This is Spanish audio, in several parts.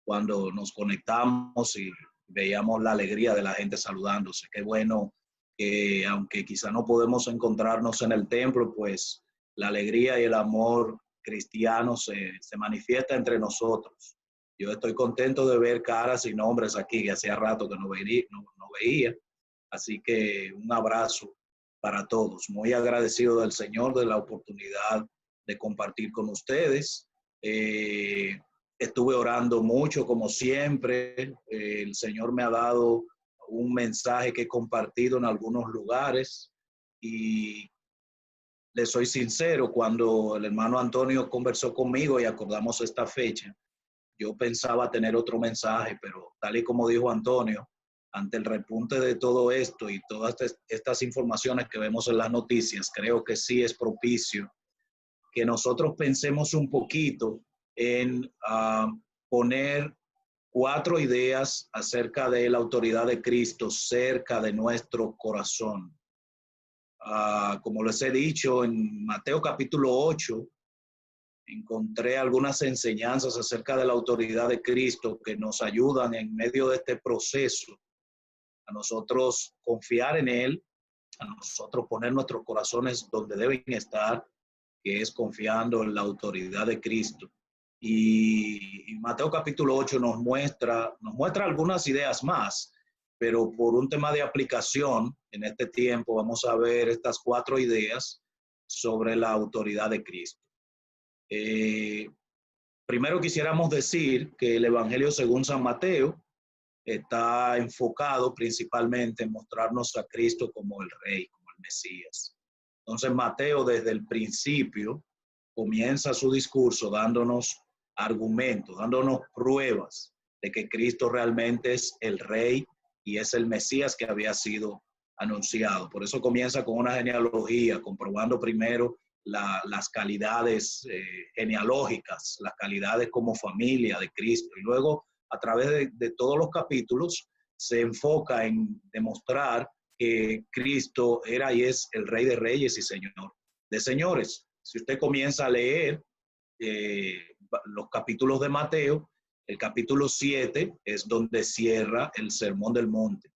cuando nos conectamos y veíamos la alegría de la gente saludándose. Qué bueno que aunque quizá no podemos encontrarnos en el templo, pues la alegría y el amor cristiano se manifiesta entre nosotros. Yo estoy contento de ver caras y nombres aquí, que hacía rato que no veía. Así que un abrazo para todos. Muy agradecido del Señor de la oportunidad de compartir con ustedes. Estuve orando mucho, como siempre. El Señor me ha dado un mensaje que he compartido en algunos lugares y le soy sincero, cuando el hermano Antonio conversó conmigo y acordamos esta fecha, yo pensaba tener otro mensaje, pero tal y como dijo Antonio, ante el repunte de todo esto y todas estas informaciones que vemos en las noticias, creo que sí es propicio que nosotros pensemos un poquito en poner 4 ideas acerca de la autoridad de Cristo cerca de nuestro corazón. Como les he dicho, en Mateo capítulo 8, encontré algunas enseñanzas acerca de la autoridad de Cristo que nos ayudan en medio de este proceso a nosotros confiar en Él, a nosotros poner nuestros corazones donde deben estar, que es confiando en la autoridad de Cristo. Y Mateo capítulo 8 nos muestra algunas ideas más, pero por un tema de aplicación en este tiempo vamos a ver estas 4 ideas sobre la autoridad de Cristo. Primero quisiéramos decir que el Evangelio según San Mateo está enfocado principalmente en mostrarnos a Cristo como el Rey, como el Mesías. Entonces Mateo desde el principio comienza su discurso dándonos argumentos, dándonos pruebas de que Cristo realmente es el Rey y es el Mesías que había sido anunciado. Por eso comienza con una genealogía, comprobando primero las calidades genealógicas, las calidades como familia de Cristo. Y luego, a través de todos los capítulos, se enfoca en demostrar que Cristo era y es el Rey de Reyes y Señor de Señores. Si usted comienza a leer los capítulos de Mateo, el capítulo 7 es donde cierra el Sermón del Monte.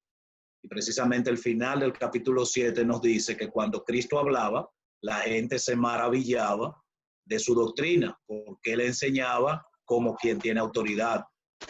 Y precisamente el final del capítulo 7 nos dice que cuando Cristo hablaba, la gente se maravillaba de su doctrina, porque él enseñaba como quien tiene autoridad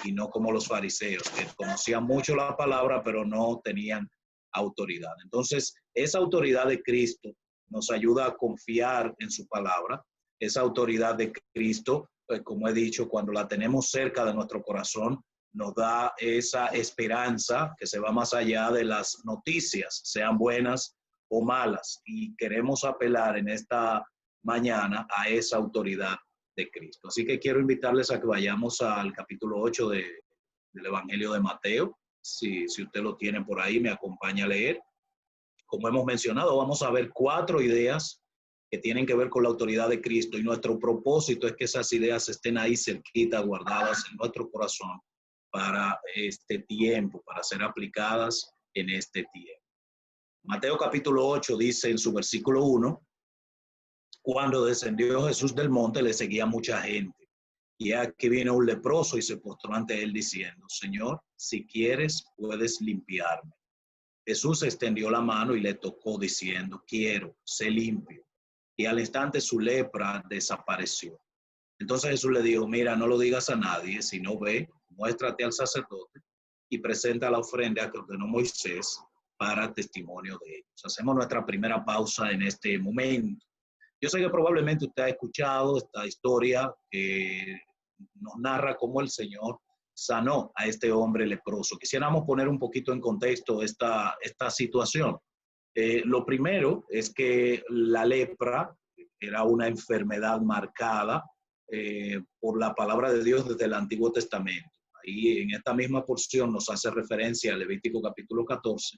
y no como los fariseos, que conocían mucho la palabra, pero no tenían autoridad. Entonces, esa autoridad de Cristo nos ayuda a confiar en su palabra. Esa autoridad de Cristo, pues, como he dicho, cuando la tenemos cerca de nuestro corazón, nos da esa esperanza que se va más allá de las noticias, sean buenas o malas. Y queremos apelar en esta mañana a esa autoridad de Cristo. Así que quiero invitarles a que vayamos al capítulo 8 del Evangelio de Mateo. Si usted lo tiene por ahí, me acompaña a leer. Como hemos mencionado, vamos a ver 4 ideas que tienen que ver con la autoridad de Cristo y nuestro propósito es que esas ideas estén ahí cerquita, guardadas en nuestro corazón para este tiempo, para ser aplicadas en este tiempo. Mateo capítulo 8 dice en su versículo 1, cuando descendió Jesús del monte le seguía mucha gente. Y aquí vino un leproso y se postró ante él diciendo, Señor, si quieres, puedes limpiarme. Jesús extendió la mano y le tocó diciendo, quiero, sé limpio. Y al instante su lepra desapareció. Entonces Jesús le dijo, mira, no lo digas a nadie, sino ve, muéstrate al sacerdote y presenta la ofrenda que ordenó Moisés para testimonio de ellos. Hacemos nuestra primera pausa en este momento. Yo sé que probablemente usted ha escuchado esta historia que nos narra cómo el Señor sanó a este hombre leproso. Quisiéramos poner un poquito en contexto esta situación. Lo primero es que la lepra era una enfermedad marcada por la palabra de Dios desde el Antiguo Testamento. Ahí en esta misma porción nos hace referencia a Levítico capítulo 14.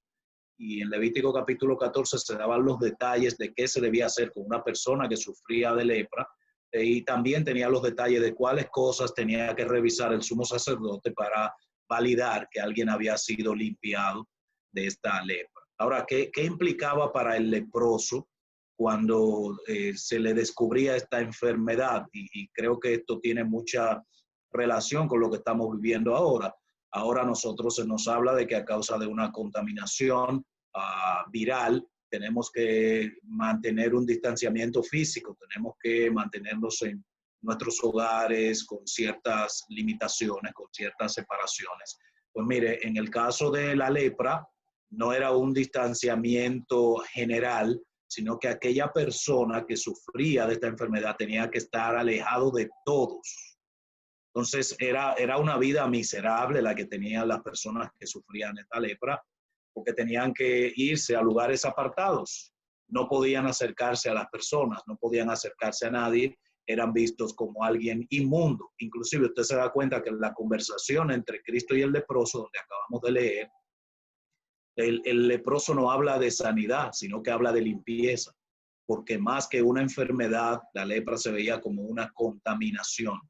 Y en Levítico capítulo 14 se daban los detalles de qué se debía hacer con una persona que sufría de lepra y también tenía los detalles de cuáles cosas tenía que revisar el sumo sacerdote para validar que alguien había sido limpiado de esta lepra. Ahora, ¿qué implicaba para el leproso cuando se le descubría esta enfermedad? Y creo que esto tiene mucha relación con lo que estamos viviendo ahora. Ahora nosotros se nos habla de que a causa de una contaminación viral, tenemos que mantener un distanciamiento físico, tenemos que mantenernos en nuestros hogares con ciertas limitaciones, con ciertas separaciones. Pues mire, en el caso de la lepra, no era un distanciamiento general, sino que aquella persona que sufría de esta enfermedad tenía que estar alejado de todos. Entonces era una vida miserable la que tenían las personas que sufrían esta lepra, porque tenían que irse a lugares apartados. No podían acercarse a las personas, no podían acercarse a nadie, eran vistos como alguien inmundo. Inclusive usted se da cuenta que en la conversación entre Cristo y el leproso, donde acabamos de leer, el leproso no habla de sanidad, sino que habla de limpieza, porque más que una enfermedad, la lepra se veía como una contaminación,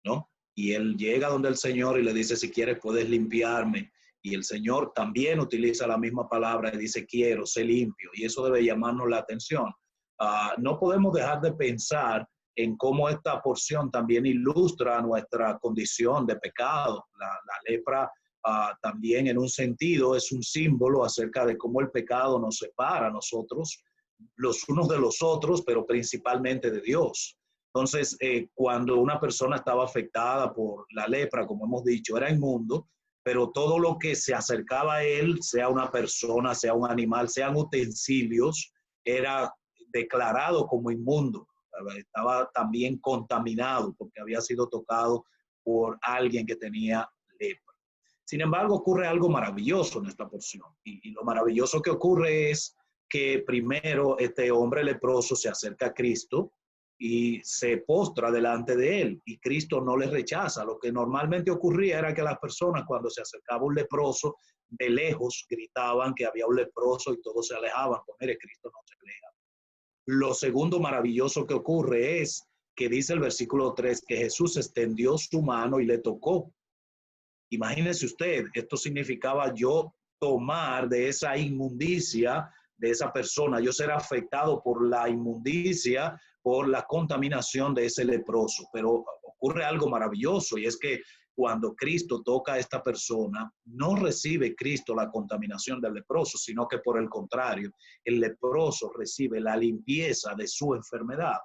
¿no? Y él llega donde el Señor y le dice, si quieres puedes limpiarme. Y el Señor también utiliza la misma palabra y dice, quiero, sé limpio. Y eso debe llamarnos la atención. No podemos dejar de pensar en cómo esta porción también ilustra nuestra condición de pecado. La lepra también en un sentido es un símbolo acerca de cómo el pecado nos separa a nosotros, los unos de los otros, pero principalmente de Dios. Entonces, cuando una persona estaba afectada por la lepra, como hemos dicho, era inmundo, pero todo lo que se acercaba a él, sea una persona, sea un animal, sean utensilios, era declarado como inmundo. Estaba también contaminado porque había sido tocado por alguien que tenía lepra. Sin embargo, ocurre algo maravilloso en esta porción. Y lo maravilloso que ocurre es que primero este hombre leproso se acerca a Cristo y se postra delante de él, y Cristo no le rechaza. Lo que normalmente ocurría era que las personas, cuando se acercaba un leproso, de lejos gritaban que había un leproso y todos se alejaban. Pues mire, Cristo no se aleja. Lo segundo maravilloso que ocurre es que dice el versículo 3 que Jesús extendió su mano y le tocó. Imagínese usted, esto significaba yo tomar de esa inmundicia de esa persona, yo ser afectado por la inmundicia, por la contaminación de ese leproso. Pero ocurre algo maravilloso, y es que cuando Cristo toca a esta persona, no recibe Cristo la contaminación del leproso, sino que por el contrario, el leproso recibe la limpieza de su enfermedad.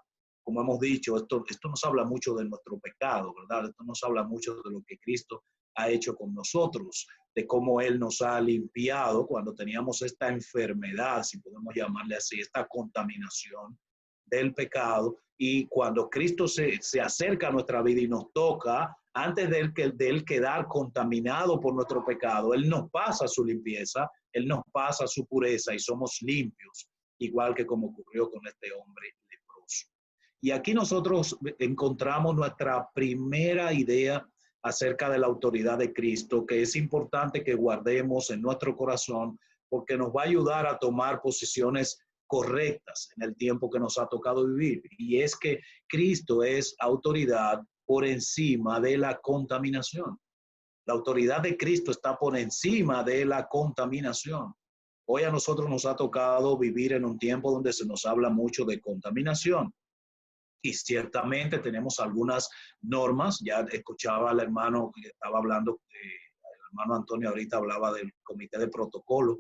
Como hemos dicho, esto nos habla mucho de nuestro pecado, ¿verdad? Esto nos habla mucho de lo que Cristo ha hecho con nosotros, de cómo Él nos ha limpiado cuando teníamos esta enfermedad, si podemos llamarle así, esta contaminación del pecado. Y cuando Cristo se acerca a nuestra vida y nos toca, antes de él quedar contaminado por nuestro pecado, Él nos pasa su limpieza, Él nos pasa su pureza y somos limpios, igual que como ocurrió con este hombre leproso. Y aquí nosotros encontramos nuestra primera idea acerca de la autoridad de Cristo, que es importante que guardemos en nuestro corazón, porque nos va a ayudar a tomar posiciones correctas en el tiempo que nos ha tocado vivir. Y es que Cristo es autoridad por encima de la contaminación. La autoridad de Cristo está por encima de la contaminación. Hoy a nosotros nos ha tocado vivir en un tiempo donde se nos habla mucho de contaminación. Y ciertamente tenemos algunas normas. Ya escuchaba al hermano que estaba hablando, el hermano Antonio ahorita hablaba del comité de protocolo.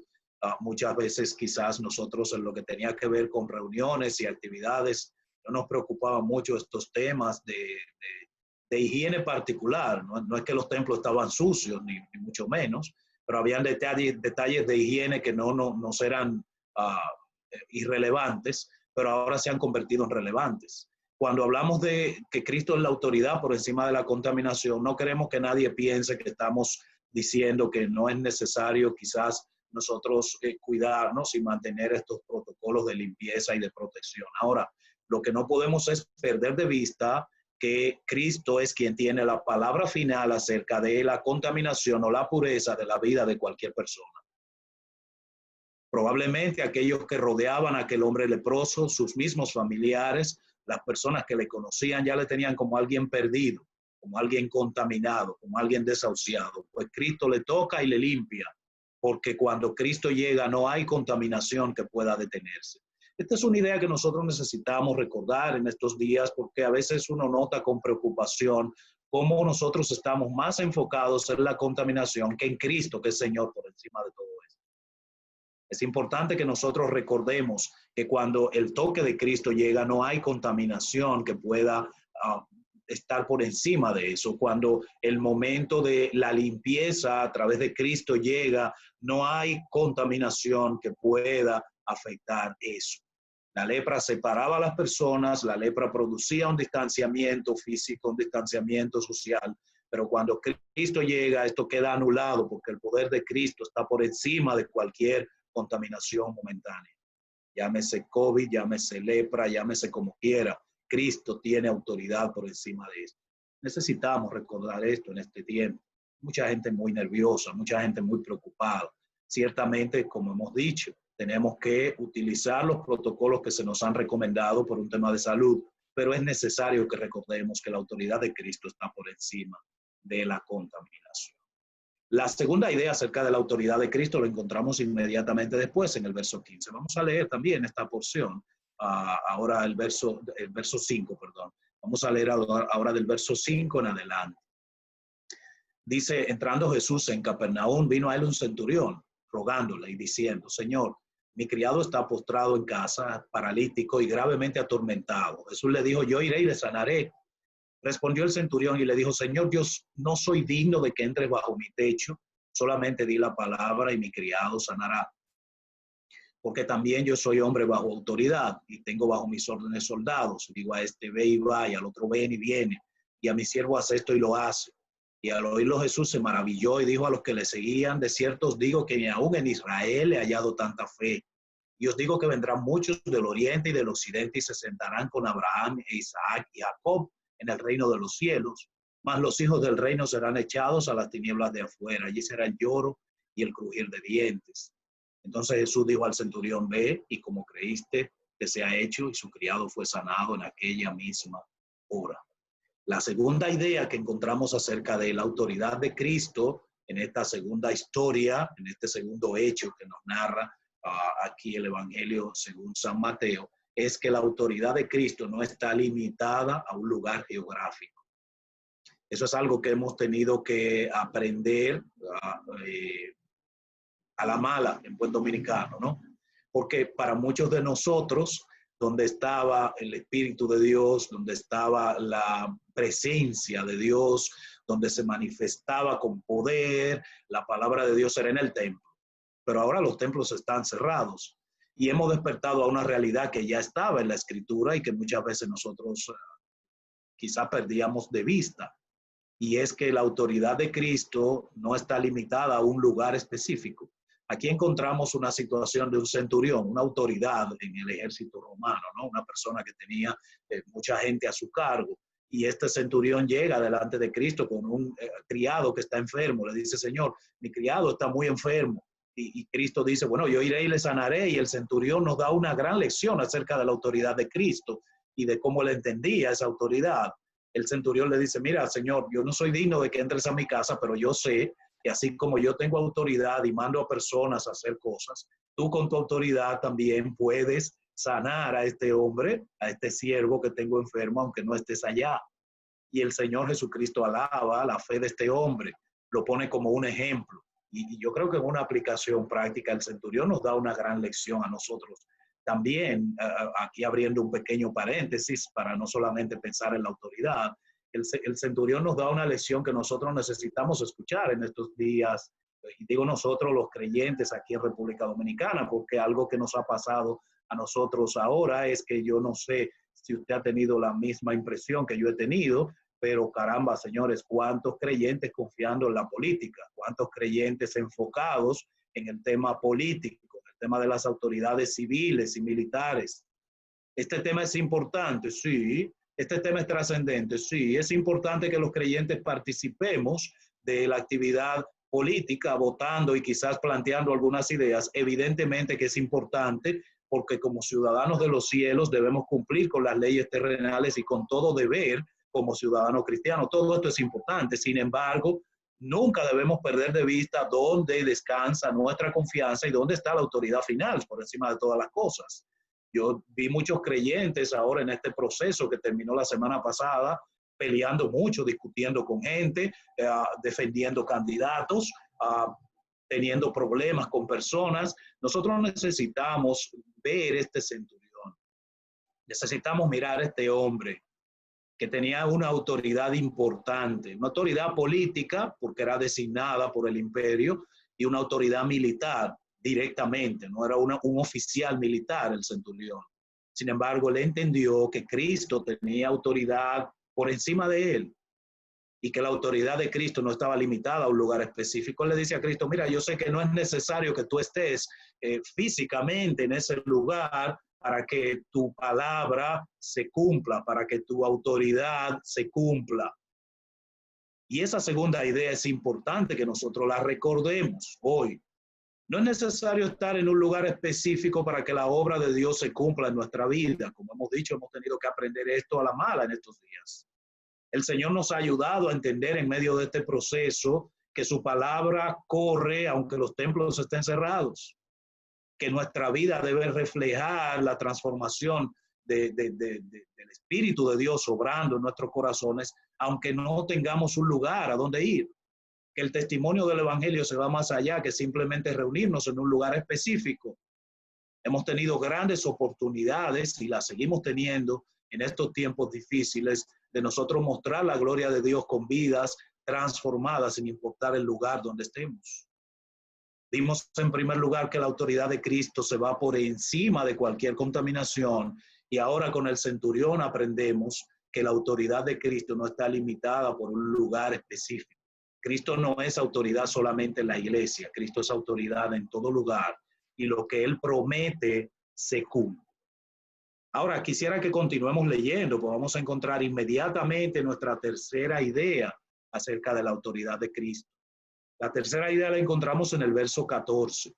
Muchas veces quizás nosotros en lo que tenía que ver con reuniones y actividades, no nos preocupaban mucho estos temas de higiene particular. No es que los templos estaban sucios, ni mucho menos, pero habían detalles de higiene que no eran irrelevantes, pero ahora se han convertido en relevantes. Cuando hablamos de que Cristo es la autoridad por encima de la contaminación, no queremos que nadie piense que estamos diciendo que no es necesario quizás nosotros cuidarnos y mantener estos protocolos de limpieza y de protección. Ahora, lo que no podemos es perder de vista que Cristo es quien tiene la palabra final acerca de la contaminación o la pureza de la vida de cualquier persona. Probablemente aquellos que rodeaban a aquel hombre leproso, sus mismos familiares, las personas que le conocían ya le tenían como alguien perdido, como alguien contaminado, como alguien desahuciado. Pues Cristo le toca y le limpia, porque cuando Cristo llega no hay contaminación que pueda detenerse. Esta es una idea que nosotros necesitamos recordar en estos días, porque a veces uno nota con preocupación cómo nosotros estamos más enfocados en la contaminación que en Cristo, que es Señor por encima de todo eso. Es importante que nosotros recordemos que cuando el toque de Cristo llega, no hay contaminación que pueda estar por encima de eso. Cuando el momento de la limpieza a través de Cristo llega, no hay contaminación que pueda afectar eso. La lepra separaba a las personas, la lepra producía un distanciamiento físico, un distanciamiento social, pero cuando Cristo llega, esto queda anulado porque el poder de Cristo está por encima de cualquier contaminación momentánea. Llámese COVID, llámese lepra, llámese como quiera. Cristo tiene autoridad por encima de esto. Necesitamos recordar esto en este tiempo. Mucha gente muy nerviosa, mucha gente muy preocupada. Ciertamente, como hemos dicho, tenemos que utilizar los protocolos que se nos han recomendado por un tema de salud, pero es necesario que recordemos que la autoridad de Cristo está por encima de la contaminación. La segunda idea acerca de la autoridad de Cristo lo encontramos inmediatamente después en el verso 15. Vamos a leer también esta porción, ahora el verso 5, perdón. Vamos a leer ahora del verso 5 en adelante. Dice, entrando Jesús en Capernaum, vino a él un centurión, rogándole y diciendo, Señor, mi criado está postrado en casa, paralítico y gravemente atormentado. Jesús le dijo, yo iré y le sanaré. Respondió el centurión y le dijo, Señor, yo no soy digno de que entres bajo mi techo, solamente di la palabra y mi criado sanará. Porque también yo soy hombre bajo autoridad y tengo bajo mis órdenes soldados. Digo a este ve y va y al otro ven y viene. Y a mi siervo hace esto y lo hace. Y al oírlo Jesús se maravilló y dijo a los que le seguían, de cierto os digo que ni aún en Israel he hallado tanta fe. Y os digo que vendrán muchos del oriente y del occidente y se sentarán con Abraham e Isaac y Jacob en el reino de los cielos, mas los hijos del reino serán echados a las tinieblas de afuera. Allí será el lloro y el crujir de dientes. Entonces Jesús dijo al centurión, ve y como creíste que se ha hecho, y su criado fue sanado en aquella misma hora. La segunda idea que encontramos acerca de la autoridad de Cristo en esta segunda historia, en este segundo hecho que nos narra aquí el Evangelio según San Mateo, es que la autoridad de Cristo no está limitada a un lugar geográfico. Eso es algo que hemos tenido que aprender a la mala en buen dominicano, ¿no? Porque para muchos de nosotros, donde estaba el Espíritu de Dios, donde estaba la presencia de Dios, donde se manifestaba con poder, la palabra de Dios era en el templo. Pero ahora los templos están cerrados y hemos despertado a una realidad que ya estaba en la Escritura y que muchas veces nosotros quizá perdíamos de vista. Y es que la autoridad de Cristo no está limitada a un lugar específico. Aquí encontramos una situación de un centurión, una autoridad en el ejército romano, ¿no? Una persona que tenía mucha gente a su cargo. Y este centurión llega delante de Cristo con un criado que está enfermo. Le dice, Señor, mi criado está muy enfermo. Y Cristo dice, bueno, yo iré y le sanaré. Y el centurión nos da una gran lección acerca de la autoridad de Cristo y de cómo le entendía esa autoridad. El centurión le dice, mira, Señor, yo no soy digno de que entres a mi casa, pero yo sé que así como yo tengo autoridad y mando a personas a hacer cosas, tú con tu autoridad también puedes sanar a este hombre, a este siervo que tengo enfermo, aunque no estés allá. Y el Señor Jesucristo alaba la fe de este hombre, lo pone como un ejemplo. Y yo creo que en una aplicación práctica el centurión nos da una gran lección a nosotros. También, aquí abriendo un pequeño paréntesis para no solamente pensar en la autoridad, el centurión nos da una lección que nosotros necesitamos escuchar en estos días, y digo nosotros los creyentes aquí en República Dominicana, porque algo que nos ha pasado a nosotros ahora es que yo no sé si usted ha tenido la misma impresión que yo he tenido, pero caramba, señores, cuántos creyentes confiando en la política, cuántos creyentes enfocados en el tema político, el tema de las autoridades civiles y militares. Este tema es importante, sí. Este tema es trascendente, sí. Es importante que los creyentes participemos de la actividad política, votando y quizás planteando algunas ideas. Evidentemente que es importante porque como ciudadanos de los cielos debemos cumplir con las leyes terrenales y con todo deber como ciudadanos cristianos. Todo esto es importante. Sin embargo, nunca debemos perder de vista dónde descansa nuestra confianza y dónde está la autoridad final por encima de todas las cosas. Yo vi muchos creyentes ahora en este proceso que terminó la semana pasada peleando mucho, discutiendo con gente, defendiendo candidatos, teniendo problemas con personas. Nosotros necesitamos ver este centurión. Necesitamos mirar a este hombre que tenía una autoridad importante, una autoridad política, porque era designada por el imperio, y una autoridad militar directamente, no era un oficial militar el centurión. Sin embargo, él entendió que Cristo tenía autoridad por encima de él y que la autoridad de Cristo no estaba limitada a un lugar específico. Él le dice a Cristo, mira, yo sé que no es necesario que tú estés físicamente en ese lugar para que tu palabra se cumpla, para que tu autoridad se cumpla. Y esa segunda idea es importante que nosotros la recordemos hoy. No es necesario estar en un lugar específico para que la obra de Dios se cumpla en nuestra vida. Como hemos dicho, hemos tenido que aprender esto a la mala en estos días. El Señor nos ha ayudado a entender en medio de este proceso que su palabra corre aunque los templos estén cerrados, que nuestra vida debe reflejar la transformación del Espíritu de Dios obrando en nuestros corazones, aunque no tengamos un lugar a donde ir. Que el testimonio del Evangelio se va más allá que simplemente reunirnos en un lugar específico. Hemos tenido grandes oportunidades y las seguimos teniendo en estos tiempos difíciles de nosotros mostrar la gloria de Dios con vidas transformadas sin importar el lugar donde estemos. Vimos en primer lugar que la autoridad de Cristo se va por encima de cualquier contaminación y ahora con el centurión aprendemos que la autoridad de Cristo no está limitada por un lugar específico. Cristo no es autoridad solamente en la iglesia, Cristo es autoridad en todo lugar y lo que Él promete se cumple. Ahora quisiera que continuemos leyendo, pues vamos a encontrar inmediatamente nuestra tercera idea acerca de la autoridad de Cristo. La tercera idea la encontramos en el verso 14.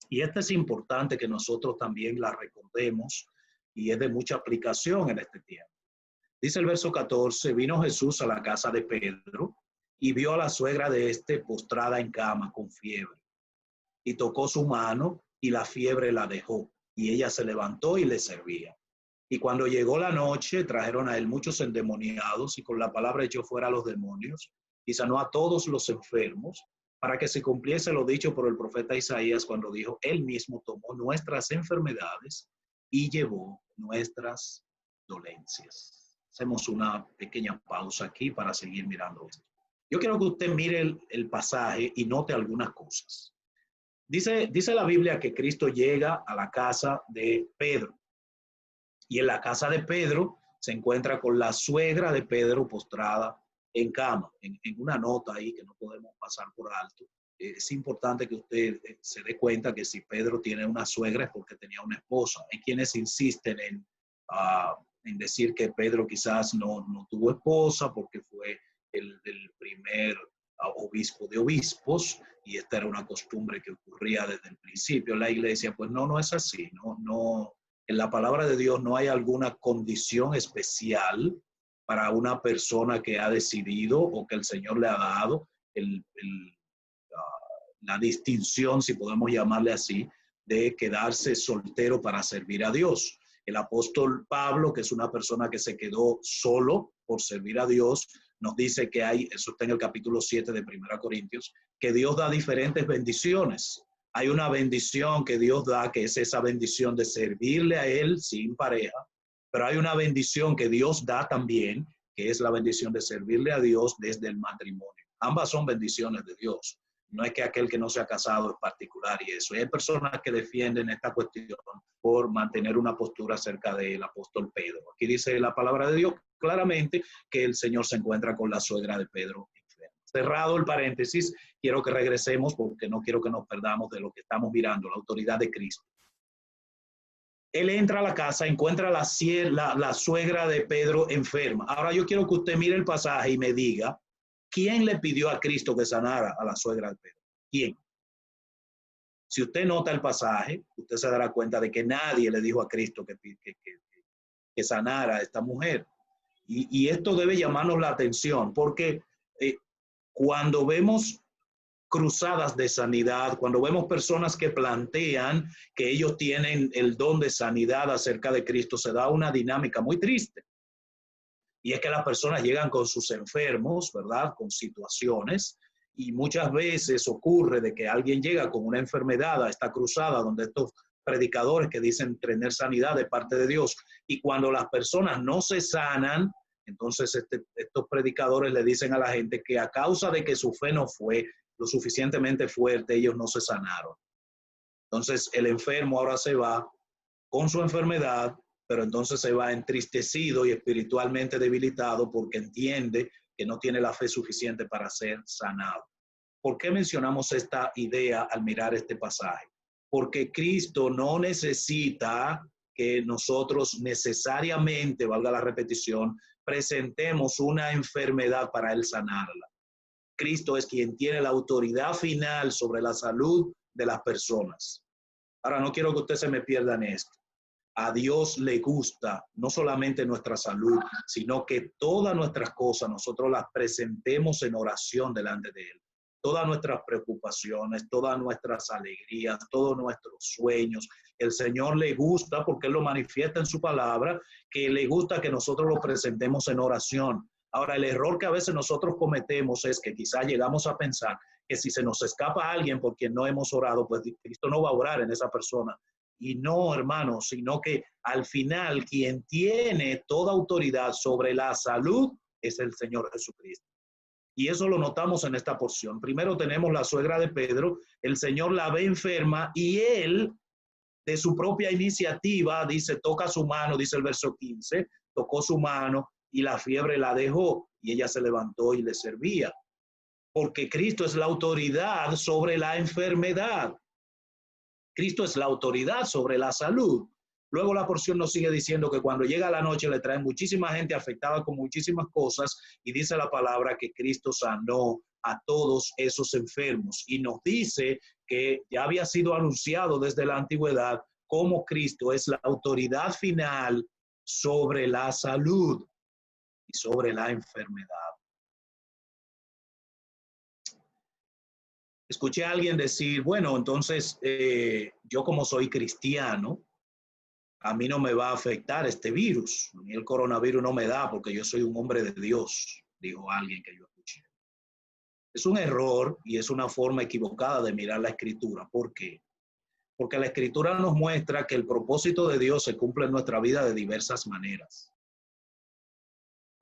Y esta es importante que nosotros también la recordemos y es de mucha aplicación en este tiempo. Dice el verso 14, vino Jesús a la casa de Pedro y vio a la suegra de este postrada en cama con fiebre. Y tocó su mano y la fiebre la dejó. Y ella se levantó y le servía. Y cuando llegó la noche, trajeron a él muchos endemoniados y con la palabra echó fuera a los demonios y sanó a todos los enfermos para que se cumpliese lo dicho por el profeta Isaías cuando dijo, él mismo tomó nuestras enfermedades y llevó nuestras dolencias. Hacemos una pequeña pausa aquí para seguir mirando esto. Yo quiero que usted mire el pasaje y note algunas cosas. Dice la Biblia que Cristo llega a la casa de Pedro. Y en la casa de Pedro se encuentra con la suegra de Pedro postrada en cama. En una nota ahí que no podemos pasar por alto, es importante que usted se dé cuenta que si Pedro tiene una suegra es porque tenía una esposa. Hay quienes insisten en decir que Pedro quizás no tuvo esposa porque fue el primer obispo de obispos y esta era una costumbre que ocurría desde el principio en la iglesia. Pues no es así, no. En la palabra de Dios no hay alguna condición especial para una persona que ha decidido o que el Señor le ha dado la distinción, si podemos llamarle así, de quedarse soltero para servir a Dios. El apóstol Pablo, que es una persona que se quedó solo por servir a Dios, nos dice que hay, eso está en el capítulo 7 de 1 Corintios, que Dios da diferentes bendiciones. Hay una bendición que Dios da, que es esa bendición de servirle a Él sin pareja, pero hay una bendición que Dios da también, que es la bendición de servirle a Dios desde el matrimonio. Ambas son bendiciones de Dios. No es que aquel que no se ha casado es particular y eso. Y hay personas que defienden esta cuestión por mantener una postura acerca del apóstol Pedro. Aquí dice la palabra de Dios claramente que el Señor se encuentra con la suegra de Pedro. Cerrado el paréntesis, quiero que regresemos porque no quiero que nos perdamos de lo que estamos mirando, la autoridad de Cristo. Él entra a la casa, encuentra la suegra de Pedro enferma. Ahora yo quiero que usted mire el pasaje y me diga, ¿quién le pidió a Cristo que sanara a la suegra de Pedro? ¿Quién? Si usted nota el pasaje, usted se dará cuenta de que nadie le dijo a Cristo que sanara a esta mujer. Y esto debe llamarnos la atención porque cuando vemos cruzadas de sanidad, cuando vemos personas que plantean que ellos tienen el don de sanidad acerca de Cristo, se da una dinámica muy triste. Y es que las personas llegan con sus enfermos, ¿verdad? Con situaciones. Y muchas veces ocurre de que alguien llega con una enfermedad a esta cruzada donde estos predicadores que dicen tener sanidad de parte de Dios. Y cuando las personas no se sanan, entonces estos predicadores le dicen a la gente que a causa de que su fe no fue lo suficientemente fuerte, ellos no se sanaron. Entonces el enfermo ahora se va con su enfermedad, pero entonces se va entristecido y espiritualmente debilitado porque entiende que no tiene la fe suficiente para ser sanado. ¿Por qué mencionamos esta idea al mirar este pasaje? Porque Cristo no necesita que nosotros necesariamente, valga la repetición, presentemos una enfermedad para Él sanarla. Cristo es quien tiene la autoridad final sobre la salud de las personas. Ahora, no quiero que usted se me pierda en esto. A Dios le gusta no solamente nuestra salud, sino que todas nuestras cosas nosotros las presentemos en oración delante de Él. Todas nuestras preocupaciones, todas nuestras alegrías, todos nuestros sueños. El Señor le gusta, porque Él lo manifiesta en su palabra, que le gusta que nosotros lo presentemos en oración. Ahora, el error que a veces nosotros cometemos es que quizás llegamos a pensar que si se nos escapa alguien por quien no hemos orado, pues Cristo no va a orar en esa persona. Y no, hermanos, sino que al final quien tiene toda autoridad sobre la salud es el Señor Jesucristo. Y eso lo notamos en esta porción. Primero tenemos la suegra de Pedro, el Señor la ve enferma y él, de su propia iniciativa, dice, toca su mano, dice el verso 15, tocó su mano y la fiebre la dejó y ella se levantó y le servía. Porque Cristo es la autoridad sobre la enfermedad. Cristo es la autoridad sobre la salud. Luego la porción nos sigue diciendo que cuando llega la noche le traen muchísima gente afectada con muchísimas cosas y dice la palabra que Cristo sanó a todos esos enfermos y nos dice que ya había sido anunciado desde la antigüedad cómo Cristo es la autoridad final sobre la salud y sobre la enfermedad. Escuché a alguien decir, bueno, entonces yo como soy cristiano, a mí no me va a afectar este virus. A mí el coronavirus no me da porque yo soy un hombre de Dios, dijo alguien que yo escuché. Es un error y es una forma equivocada de mirar la escritura. ¿Por qué? Porque la escritura nos muestra que el propósito de Dios se cumple en nuestra vida de diversas maneras.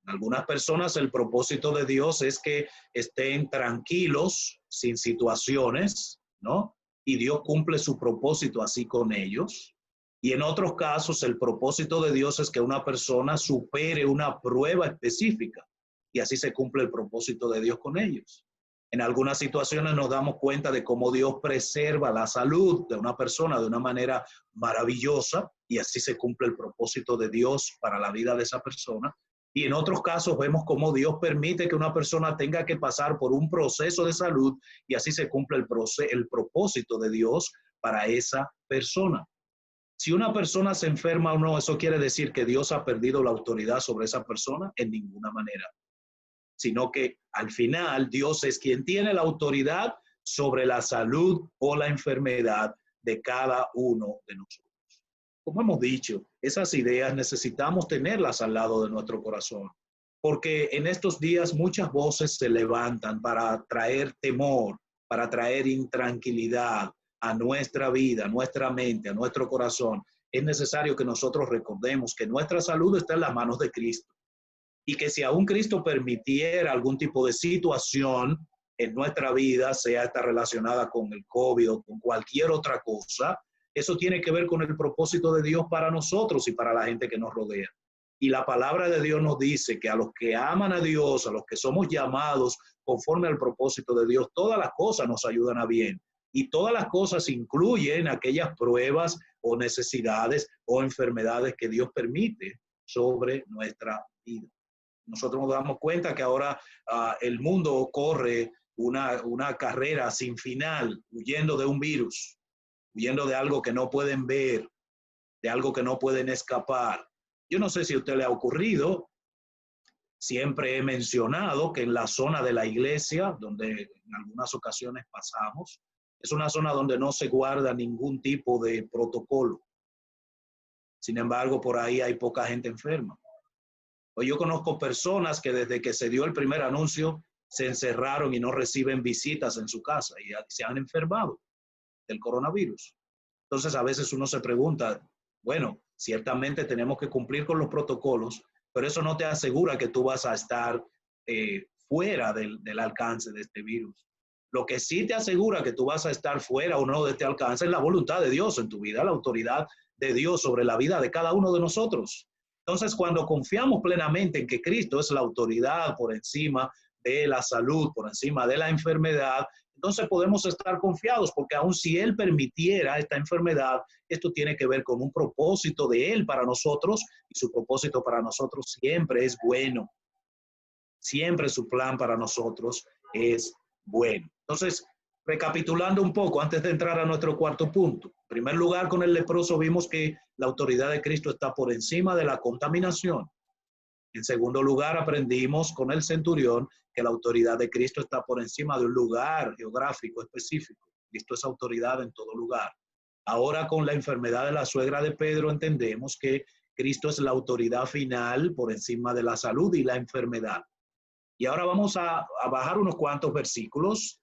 En algunas personas el propósito de Dios es que estén tranquilos, sin situaciones, ¿no? Y Dios cumple su propósito así con ellos. Y en otros casos el propósito de Dios es que una persona supere una prueba específica y así se cumple el propósito de Dios con ellos. En algunas situaciones nos damos cuenta de cómo Dios preserva la salud de una persona de una manera maravillosa y así se cumple el propósito de Dios para la vida de esa persona. Y en otros casos vemos cómo Dios permite que una persona tenga que pasar por un proceso de salud y así se cumple el propósito de Dios para esa persona. Si una persona se enferma o no, ¿eso quiere decir que Dios ha perdido la autoridad sobre esa persona? En ninguna manera. Sino que al final Dios es quien tiene la autoridad sobre la salud o la enfermedad de cada uno de nosotros. Como hemos dicho, esas ideas necesitamos tenerlas al lado de nuestro corazón, porque en estos días muchas voces se levantan para traer temor, para traer intranquilidad a nuestra vida, a nuestra mente, a nuestro corazón. Es necesario que nosotros recordemos que nuestra salud está en las manos de Cristo y que si aún Cristo permitiera algún tipo de situación en nuestra vida, sea esta relacionada con el COVID o con cualquier otra cosa, eso tiene que ver con el propósito de Dios para nosotros y para la gente que nos rodea. Y la palabra de Dios nos dice que a los que aman a Dios, a los que somos llamados conforme al propósito de Dios, todas las cosas nos ayudan a bien. Y todas las cosas incluyen aquellas pruebas o necesidades o enfermedades que Dios permite sobre nuestra vida. Nosotros nos damos cuenta que ahora el mundo corre una carrera sin final, huyendo de un virus, huyendo de algo que no pueden ver, de algo que no pueden escapar. Yo no sé si a usted le ha ocurrido, siempre he mencionado que en la zona de la iglesia, donde en algunas ocasiones pasamos, es una zona donde no se guarda ningún tipo de protocolo. Sin embargo, por ahí hay poca gente enferma. Hoy yo conozco personas que desde que se dio el primer anuncio se encerraron y no reciben visitas en su casa y se han enfermado del coronavirus. Entonces a veces uno se pregunta, bueno, ciertamente tenemos que cumplir con los protocolos, pero eso no te asegura que tú vas a estar fuera del alcance de este virus. Lo que sí te asegura que tú vas a estar fuera o no de este alcance es la voluntad de Dios en tu vida, la autoridad de Dios sobre la vida de cada uno de nosotros. Entonces, cuando confiamos plenamente en que Cristo es la autoridad por encima de la salud, por encima de la enfermedad, entonces podemos estar confiados, porque aun si Él permitiera esta enfermedad, esto tiene que ver con un propósito de Él para nosotros, y su propósito para nosotros siempre es bueno. Siempre su plan para nosotros es bueno. Entonces, recapitulando un poco, antes de entrar a nuestro cuarto punto. En primer lugar, con el leproso vimos que la autoridad de Cristo está por encima de la contaminación. En segundo lugar, aprendimos con el centurión que la autoridad de Cristo está por encima de un lugar geográfico específico. Cristo es autoridad en todo lugar. Ahora, con la enfermedad de la suegra de Pedro, entendemos que Cristo es la autoridad final por encima de la salud y la enfermedad. Y ahora vamos a bajar unos cuantos versículos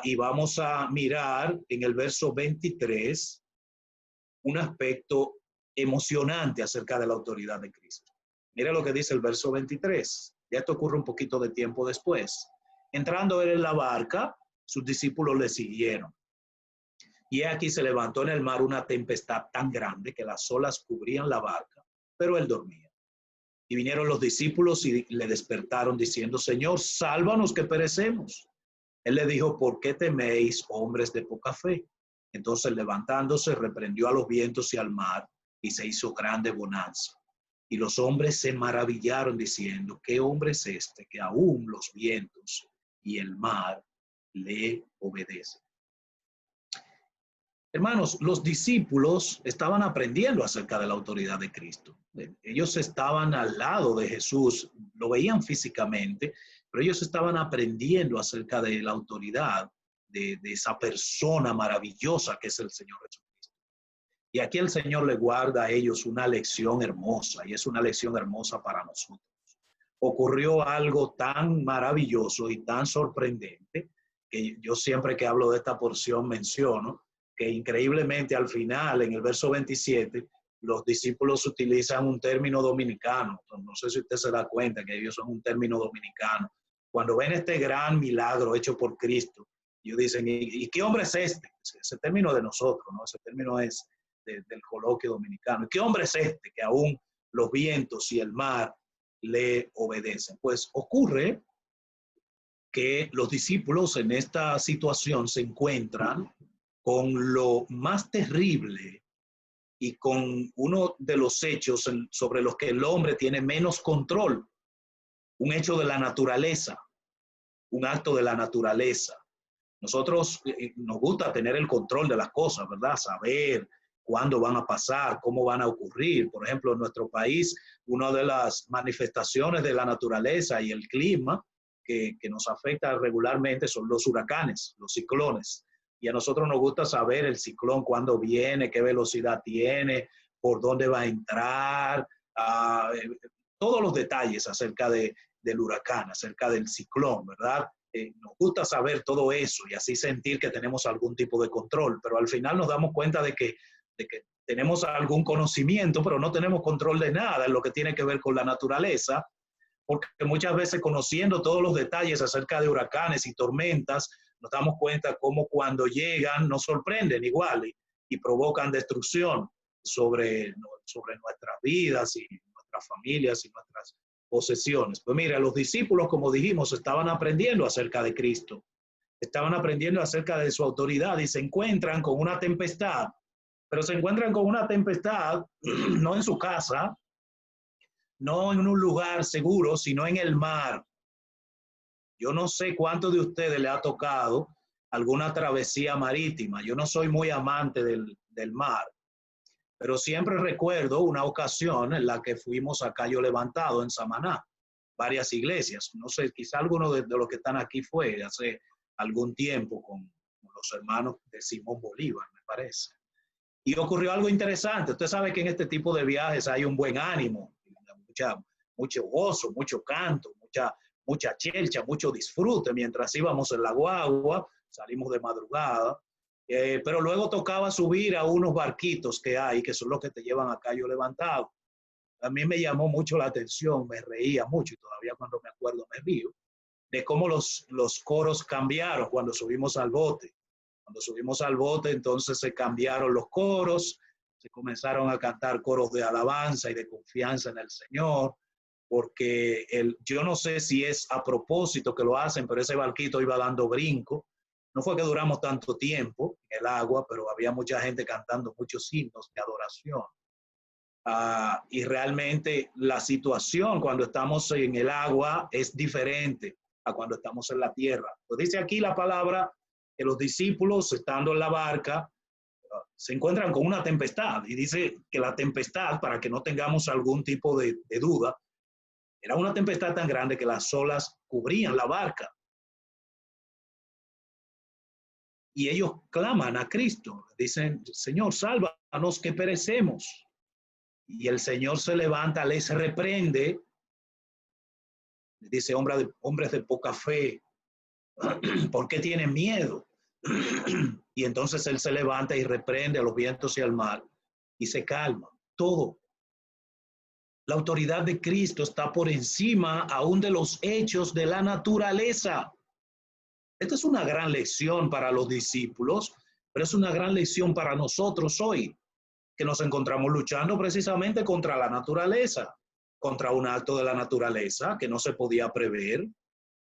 y vamos a mirar en el verso 23 un aspecto emocionante acerca de la autoridad de Cristo. Mira lo que dice el verso 23. Ya esto ocurre un poquito de tiempo después. Entrando él en la barca, sus discípulos le siguieron. Y aquí se levantó en el mar una tempestad tan grande que las olas cubrían la barca, pero él dormía. Y vinieron los discípulos y le despertaron diciendo, Señor, sálvanos que perecemos. Él le dijo, ¿por qué teméis, hombres de poca fe? Entonces levantándose, reprendió a los vientos y al mar, y se hizo grande bonanza. Y los hombres se maravillaron diciendo, ¿qué hombre es este que aún los vientos y el mar le obedecen? Hermanos, los discípulos estaban aprendiendo acerca de la autoridad de Cristo. Ellos estaban al lado de Jesús, lo veían físicamente, pero ellos estaban aprendiendo acerca de la autoridad de esa persona maravillosa que es el Señor Jesucristo. Y aquí el Señor le guarda a ellos una lección hermosa, y es una lección hermosa para nosotros. Ocurrió algo tan maravilloso y tan sorprendente que yo siempre que hablo de esta porción menciono que increíblemente al final, en el verso 27, los discípulos utilizan un término dominicano. No sé si usted se da cuenta que ellos son un término dominicano. Cuando ven este gran milagro hecho por Cristo, ellos dicen, ¿y qué hombre es este? Ese término de nosotros, ¿no? Ese término es del coloquio dominicano. ¿Qué hombre es este que aún los vientos y el mar le obedecen? Pues ocurre que los discípulos en esta situación se encuentran con lo más terrible y con uno de los hechos sobre los que el hombre tiene menos control, un hecho de la naturaleza, un acto de la naturaleza. Nosotros nos gusta tener el control de las cosas, ¿verdad? Saber cuándo van a pasar, cómo van a ocurrir. Por ejemplo, en nuestro país, una de las manifestaciones de la naturaleza y el clima que nos afecta regularmente son los huracanes, los ciclones. Y a nosotros nos gusta saber el ciclón, cuándo viene, qué velocidad tiene, por dónde va a entrar, todos los detalles acerca del huracán, acerca del ciclón, ¿verdad? Nos gusta saber todo eso y así sentir que tenemos algún tipo de control, pero al final nos damos cuenta de que tenemos algún conocimiento, pero no tenemos control de nada en lo que tiene que ver con la naturaleza, porque muchas veces conociendo todos los detalles acerca de huracanes y tormentas, nos damos cuenta cómo cuando llegan nos sorprenden igual y provocan destrucción sobre nuestras vidas y nuestras familias y nuestras posesiones. Pues mira, los discípulos, como dijimos, estaban aprendiendo acerca de Cristo, estaban aprendiendo acerca de su autoridad y se encuentran con una tempestad, pero se encuentran con una tempestad no en su casa, no en un lugar seguro, sino en el mar. Yo no sé cuántos de ustedes le ha tocado alguna travesía marítima. Yo no soy muy amante del mar, pero siempre recuerdo una ocasión en la que fuimos a Cayo Levantado, en Samaná, varias iglesias. No sé, quizá alguno de los que están aquí fue hace algún tiempo con los hermanos de Simón Bolívar, me parece. Y ocurrió algo interesante. Usted sabe que en este tipo de viajes hay un buen ánimo, mucho gozo, mucho canto, mucha chelcha, mucho disfrute mientras íbamos en la guagua, salimos de madrugada, pero luego tocaba subir a unos barquitos que hay, que son los que te llevan a Cayo Levantado. A mí me llamó mucho la atención, me reía mucho y todavía cuando me acuerdo me río, de cómo los coros cambiaron cuando subimos al bote. Cuando subimos al bote, entonces se cambiaron los coros, se comenzaron a cantar coros de alabanza y de confianza en el Señor, porque yo no sé si es a propósito que lo hacen, pero ese barquito iba dando brinco. No fue que duramos tanto tiempo en el agua, pero había mucha gente cantando muchos himnos de adoración. Y realmente la situación cuando estamos en el agua es diferente a cuando estamos en la tierra. Pues dice aquí la palabra que los discípulos, estando en la barca, se encuentran con una tempestad, y dice que la tempestad, para que no tengamos algún tipo de duda, era una tempestad tan grande que las olas cubrían la barca. Y ellos claman a Cristo, dicen: Señor, sálvanos que perecemos. Y el Señor se levanta, les reprende, dice: hombres de poca fe, ¿por qué tienen miedo? Y entonces Él se levanta y reprende a los vientos y al mar y se calma. Todo. La autoridad de Cristo está por encima aún de los hechos de la naturaleza. Esta es una gran lección para los discípulos, pero es una gran lección para nosotros hoy, que nos encontramos luchando precisamente contra la naturaleza, contra un acto de la naturaleza que no se podía prever,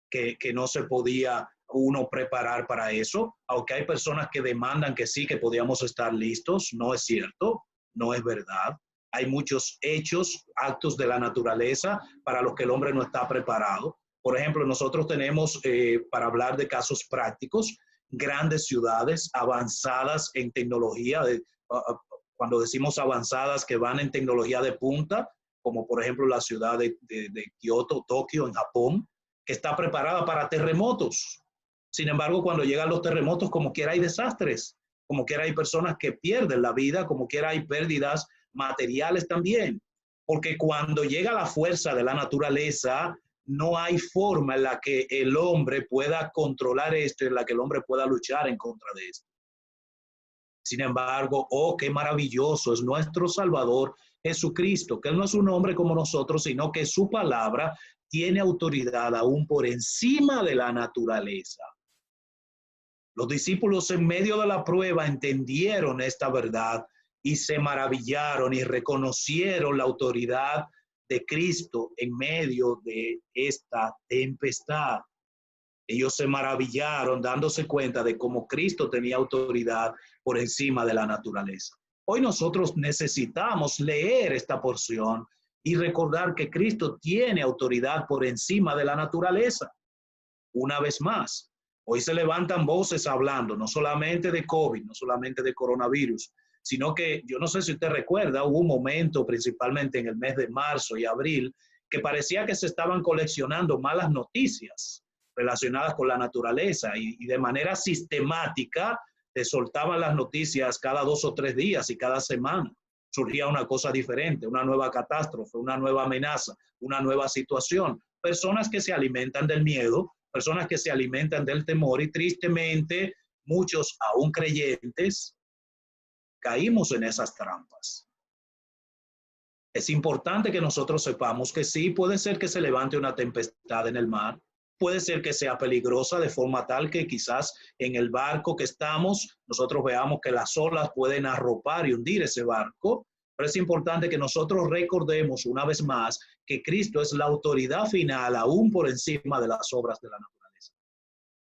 que no se podía uno preparar para eso, aunque hay personas que demandan que sí, que podíamos estar listos. No es cierto, no es verdad. Hay muchos hechos, actos de la naturaleza para los que el hombre no está preparado. Por ejemplo, nosotros tenemos, para hablar de casos prácticos, grandes ciudades avanzadas en tecnología, cuando decimos avanzadas, que van en tecnología de punta, como por ejemplo la ciudad de Kioto, Tokio, en Japón, que está preparada para terremotos. Sin embargo, cuando llegan los terremotos, como quiera hay desastres, como quiera hay personas que pierden la vida, como quiera hay pérdidas materiales también, porque cuando llega la fuerza de la naturaleza, no hay forma en la que el hombre pueda controlar esto, en la que el hombre pueda luchar en contra de esto. Sin embargo, oh, qué maravilloso es nuestro Salvador Jesucristo, que Él no es un hombre como nosotros, sino que su palabra tiene autoridad aún por encima de la naturaleza. Los discípulos en medio de la prueba entendieron esta verdad y se maravillaron y reconocieron la autoridad de Cristo en medio de esta tempestad. Ellos se maravillaron dándose cuenta de cómo Cristo tenía autoridad por encima de la naturaleza. Hoy nosotros necesitamos leer esta porción y recordar que Cristo tiene autoridad por encima de la naturaleza. Una vez más, hoy se levantan voces hablando no solamente de COVID, no solamente de coronavirus, sino que yo no sé si usted recuerda, hubo un momento principalmente en el mes de marzo y abril que parecía que se estaban coleccionando malas noticias relacionadas con la naturaleza y de manera sistemática te soltaban las noticias cada 2 o 3 días y cada semana surgía una cosa diferente, una nueva catástrofe, una nueva amenaza, una nueva situación. Personas que se alimentan del miedo, personas que se alimentan del temor y tristemente muchos aún creyentes caímos en esas trampas. Es importante que nosotros sepamos que sí, puede ser que se levante una tempestad en el mar, puede ser que sea peligrosa de forma tal que quizás en el barco que estamos, nosotros veamos que las olas pueden arropar y hundir ese barco, pero es importante que nosotros recordemos una vez más que Cristo es la autoridad final aún por encima de las obras de la naturaleza.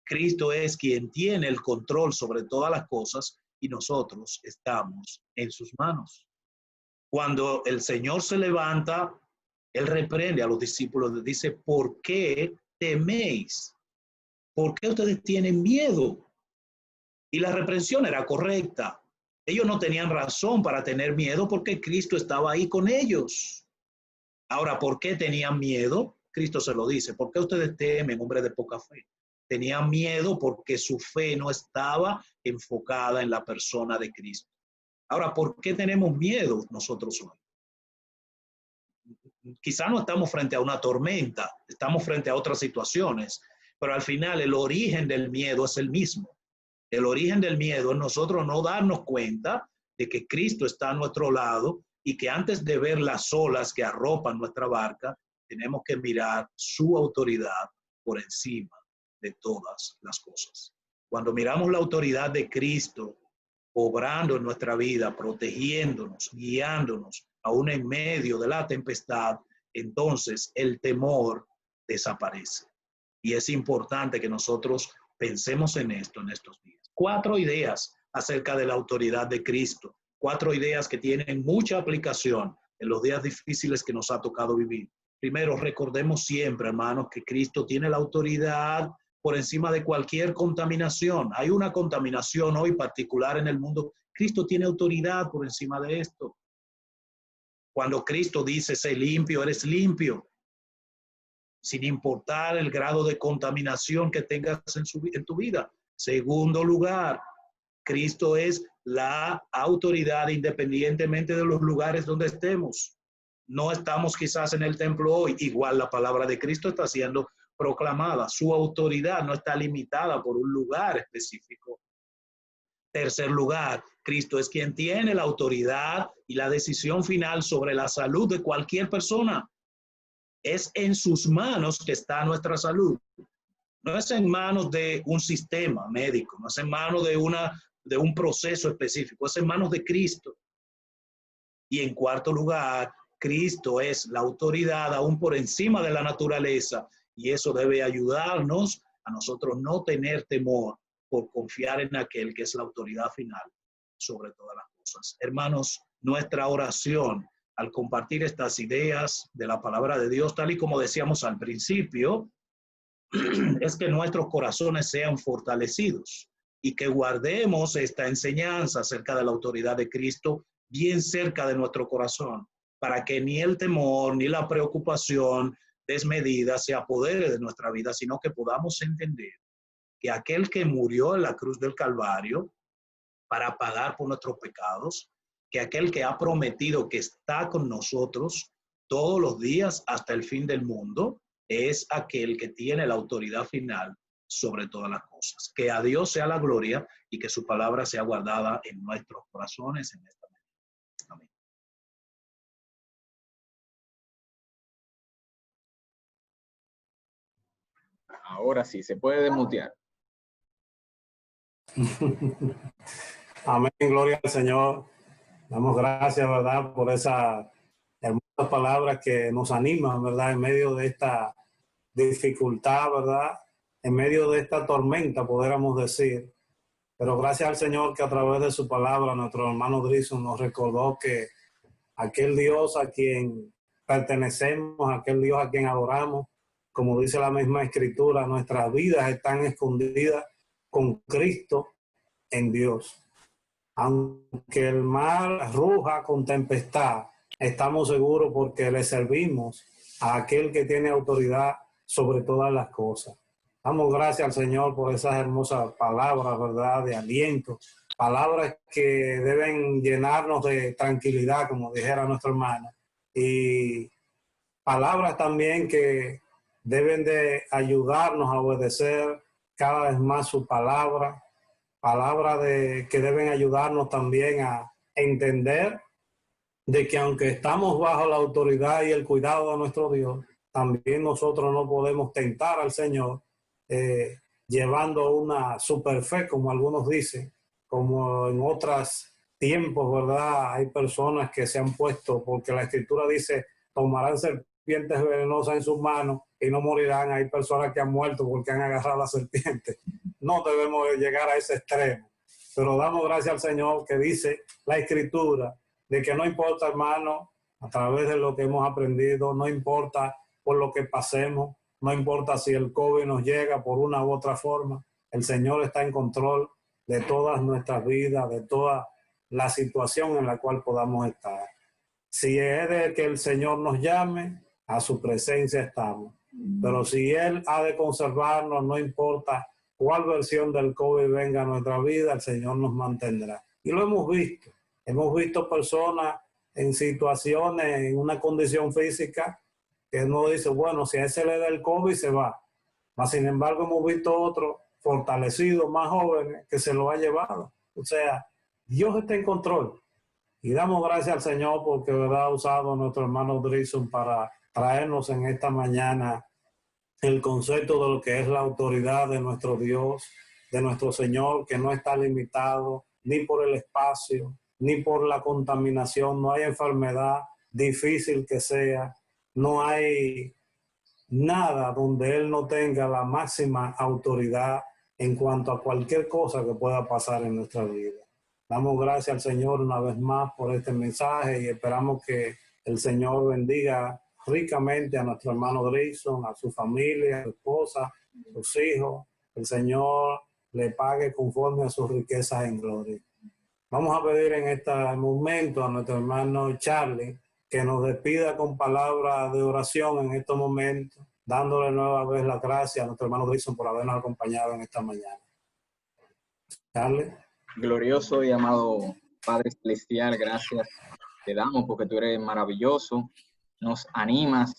Cristo es quien tiene el control sobre todas las cosas y nosotros estamos en sus manos. Cuando el Señor se levanta, Él reprende a los discípulos, les dice: ¿por qué teméis? ¿Por qué ustedes tienen miedo? Y la reprensión era correcta. Ellos no tenían razón para tener miedo porque Cristo estaba ahí con ellos. Ahora, ¿por qué tenían miedo? Cristo se lo dice: ¿por qué ustedes temen, hombre de poca fe? Tenían miedo porque su fe no estaba enfocada en la persona de Cristo. Ahora, ¿por qué tenemos miedo nosotros hoy? quizá no estamos frente a una tormenta, estamos frente a otras situaciones, pero al final el origen del miedo es el mismo. El origen del miedo es nosotros no darnos cuenta de que Cristo está a nuestro lado y que antes de ver las olas que arropan nuestra barca, tenemos que mirar su autoridad por encima de todas las cosas. Cuando miramos la autoridad de Cristo obrando en nuestra vida, protegiéndonos, guiándonos, aún en medio de la tempestad, entonces el temor desaparece. Y es importante que nosotros pensemos en esto en estos días. 4 ideas acerca de la autoridad de Cristo. 4 ideas que tienen mucha aplicación en los días difíciles que nos ha tocado vivir. Primero, recordemos siempre, hermanos, que Cristo tiene la autoridad por encima de cualquier contaminación. Hay una contaminación hoy particular en el mundo. Cristo tiene autoridad por encima de esto. Cuando Cristo dice, sé limpio, eres limpio, sin importar el grado de contaminación que tengas en tu vida. Segundo lugar, Cristo es la autoridad independientemente de los lugares donde estemos. No estamos quizás en el templo hoy, igual la palabra de Cristo está siendo proclamada. Su autoridad no está limitada por un lugar específico. Tercer lugar, Cristo es quien tiene la autoridad y la decisión final sobre la salud de cualquier persona. Es en sus manos que está nuestra salud. No es en manos de un sistema médico, no es en manos de un proceso específico, es en manos de Cristo. Y en cuarto lugar, Cristo es la autoridad aún por encima de la naturaleza, y eso debe ayudarnos a nosotros no tener temor por confiar en aquel que es la autoridad final sobre todas las cosas. Hermanos, nuestra oración al compartir estas ideas de la palabra de Dios, tal y como decíamos al principio, es que nuestros corazones sean fortalecidos y que guardemos esta enseñanza acerca de la autoridad de Cristo bien cerca de nuestro corazón, para que ni el temor ni la preocupación desmedida se apodere de nuestra vida, sino que podamos entender que aquel que murió en la cruz del Calvario para pagar por nuestros pecados, que aquel que ha prometido que está con nosotros todos los días hasta el fin del mundo, es aquel que tiene la autoridad final sobre todas las cosas. Que a Dios sea la gloria y que su palabra sea guardada en nuestros corazones en esta mañana. Amén. Ahora sí, se puede desmutear. Amén, gloria al Señor. Damos gracias, ¿verdad?, por esas hermosas palabras que nos animan, ¿verdad?, en medio de esta dificultad, ¿verdad?, en medio de esta tormenta, podríamos decir. Pero gracias al Señor que a través de su palabra, nuestro hermano Grison nos recordó que aquel Dios a quien pertenecemos, aquel Dios a quien adoramos, como dice la misma Escritura, nuestras vidas están escondidas con Cristo en Dios. Aunque el mar ruja con tempestad, estamos seguros porque le servimos a aquel que tiene autoridad sobre todas las cosas. Damos gracias al Señor por esas hermosas palabras, ¿verdad?, de aliento, palabras que deben llenarnos de tranquilidad, como dijera nuestro hermano, y palabras también que deben de ayudarnos a obedecer cada vez más su palabra, palabras que deben ayudarnos también a entender de que aunque estamos bajo la autoridad y el cuidado de nuestro Dios, también nosotros no podemos tentar al Señor llevando una superfe, como algunos dicen, como en otros tiempos, ¿verdad? Hay personas que se han puesto, porque la Escritura dice, tomarán serpientes venenosas en sus manos y no morirán. Hay personas que han muerto porque han agarrado la serpiente. No debemos llegar a ese extremo, pero damos gracias al Señor que dice la Escritura de que no importa, hermano, a través de lo que hemos aprendido, no importa por lo que pasemos, no importa si el COVID nos llega por una u otra forma, el Señor está en control de todas nuestras vidas, de toda la situación en la cual podamos estar. Si es de que el Señor nos llame, a su presencia estamos. Pero si Él ha de conservarnos, no importa cuál versión del COVID venga a nuestra vida, el Señor nos mantendrá. Y lo hemos visto. Hemos visto personas en situaciones, en una condición física, que uno dice, bueno, si a ese le da el COVID se va. Mas, sin embargo, hemos visto otros fortalecidos, más jóvenes, que se lo ha llevado. O sea, Dios está en control. Y damos gracias al Señor porque, ¿verdad?, ha usado a nuestro hermano Drison para traernos en esta mañana el concepto de lo que es la autoridad de nuestro Dios, de nuestro Señor, que no está limitado ni por el espacio, ni por la contaminación. No hay enfermedad, difícil que sea, no hay nada donde Él no tenga la máxima autoridad en cuanto a cualquier cosa que pueda pasar en nuestra vida. Damos gracias al Señor una vez más por este mensaje y esperamos que el Señor bendiga ricamente a nuestro hermano Drison, a su familia, a su esposa, a sus hijos. El Señor le pague conforme a sus riquezas en gloria. Vamos a pedir en este momento a nuestro hermano Charlie que nos despida con palabras de oración en estos momentos, dándole nueva vez la gracia a nuestro hermano Drison por habernos acompañado en esta mañana. Charlie. Glorioso y amado Padre Celestial, gracias te damos porque tú eres maravilloso, nos animas,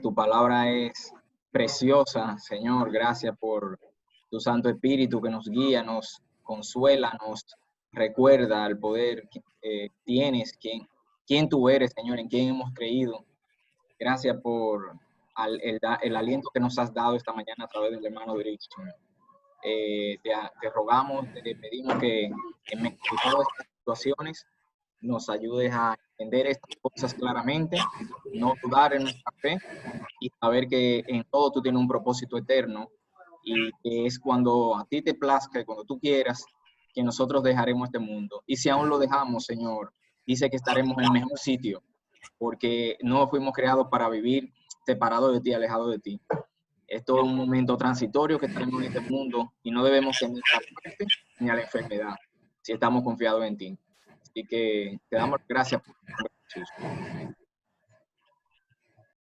tu palabra es preciosa, Señor. Gracias por tu Santo Espíritu que nos guía, nos consuela, nos recuerda el poder que tienes, quién tú eres, Señor, en quién hemos creído. Gracias por el aliento que nos has dado esta mañana a través del hermano Drison. Te rogamos, te pedimos que en medio de todas estas situaciones nos ayudes a entender estas cosas claramente, no dudar en nuestra fe y saber que en todo tú tienes un propósito eterno y que es cuando a ti te plazca, cuando tú quieras, que nosotros dejaremos este mundo. Y si aún lo dejamos, Señor, dice que estaremos en el mejor sitio, porque no fuimos creados para vivir separados de ti, alejados de ti. Esto es un momento transitorio que estaremos en este mundo y no debemos temer a la muerte ni a la enfermedad si estamos confiados en ti. Así que te damos gracias por Jesús.